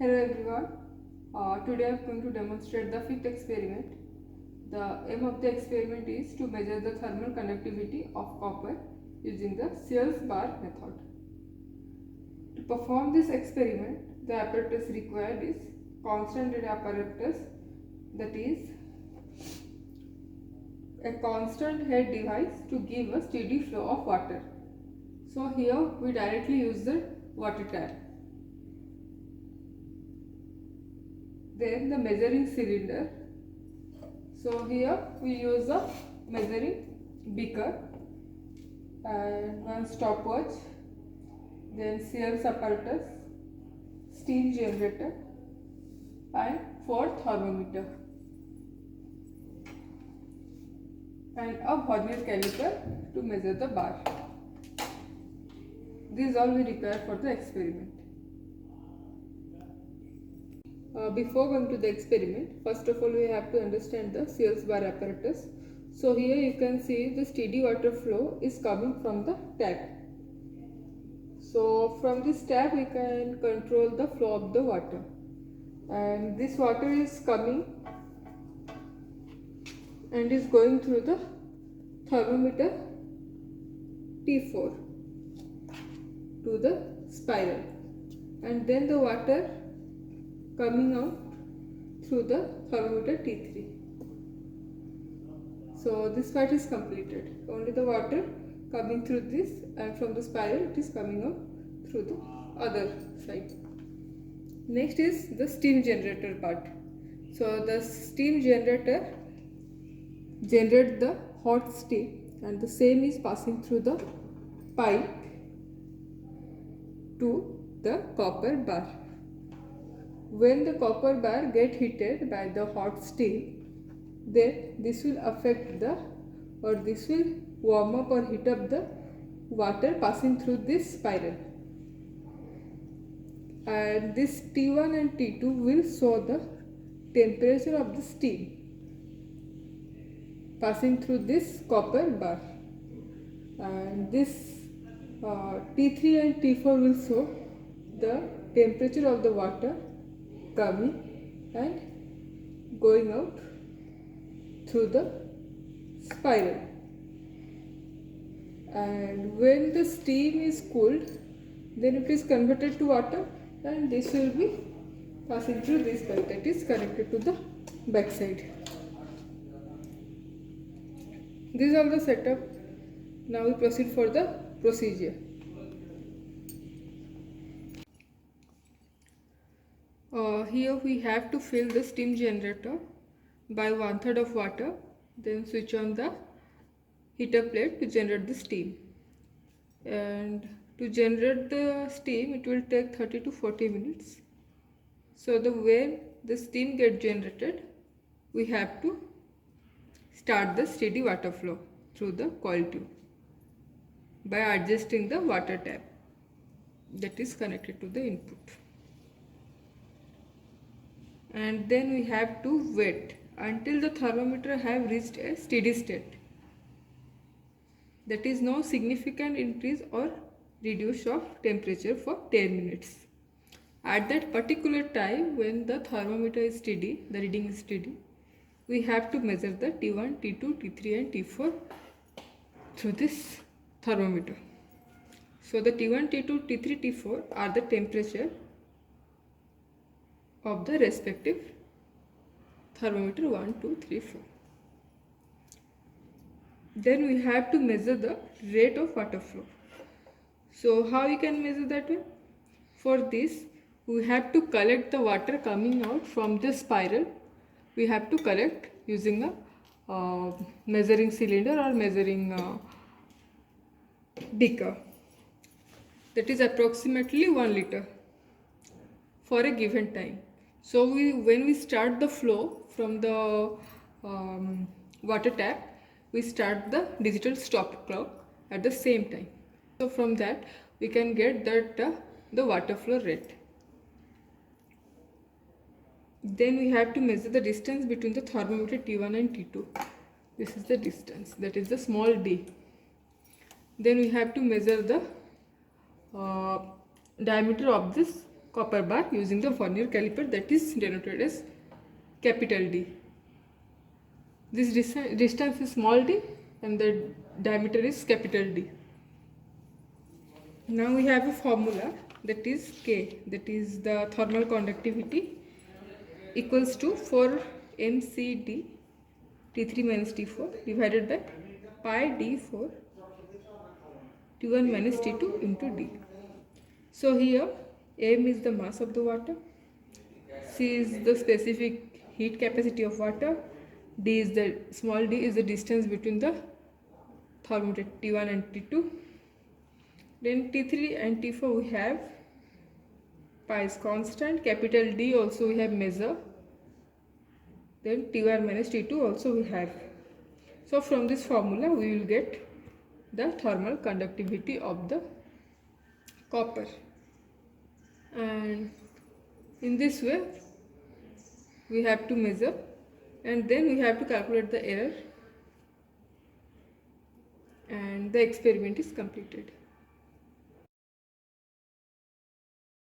Hello everyone. Today I am going to demonstrate the fifth experiment. The aim of the experiment is to measure the thermal conductivity of copper using the Searles bar method. To perform this experiment, the apparatus required is constant head apparatus, that is a constant head device to give a steady flow of water. So here we directly use the water tap. Then the measuring cylinder. So here we use a measuring beaker and one stopwatch, then Searles apparatus, steam generator and 4 thermometer and a vernier caliper to measure the bar. These all we require for the experiment. Before going to the experiment, first of all we have to understand the Searles bar apparatus. So here you can see the steady water flow is coming from the tap. So from this tap we can control the flow of the water, and this water is coming and is going through the thermometer T4 to the spiral, and then the water coming out through the thermometer T3. So this part is completed. Only the water coming through this, and from the spiral it is coming out through the other side. Next is the steam generator part. So the steam generator generates the hot steam, and the same is passing through the pipe to the copper bar. When the copper bar get heated by the hot steam, then this will affect this will warm up or heat up the water passing through this spiral, and this T1 and T2 will show the temperature of the steam passing through this copper bar, and this T3 and T4 will show the temperature of the water coming and going out through the spiral. And when the steam is cooled, then it is converted to water, and this will be passing through this pipe that is connected to the back side. This is all the setup. Now we proceed for the procedure. Here we have to fill the steam generator by 1/3 of water, then switch on the heater plate to generate the steam. And to generate the steam, it will take 30 to 40 minutes. So when the steam gets generated, we have to start the steady water flow through the coil tube by adjusting the water tap that is connected to the input. And then we have to wait until the thermometer have reached a steady state. That is no significant increase or reduce of temperature for 10 minutes. At that particular time, when the thermometer is steady, the reading is steady, we have to measure the T1, T2, T3 and T4 through this thermometer. So the T1, T2, T3, T4 are the temperature of the respective thermometer 1, 2, 3, 4. Then we have to measure the rate of water flow. So how we can measure that way? For this, we have to collect the water coming out from the spiral. We have to collect using a measuring cylinder or measuring beaker. That is approximately 1 liter for a given time. So when we start the flow from the water tap, we start the digital stop clock at the same time. So from that we can get that the water flow rate. Then we have to measure the distance between the thermometer T1 and T2. This is the distance, that is the small d. Then we have to measure the diameter of this copper bar using the vernier caliper that is denoted as capital D. This distance is small d and the diameter is capital D. Now we have a formula, that is K, that is the thermal conductivity, equals to 4 mcd T3 minus T4 divided by pi D4 T1 minus T2 into D. So here m is the mass of the water, c is the specific heat capacity of water, d is the small d is the distance between the thermometer T1 and T2. Then T3 and T4 we have pi is constant, capital D also we have measure, then T1 minus T2 also we have. So from this formula we will get the thermal conductivity of the copper, and in this way we have to measure and then we have to calculate the error, and the experiment is completed.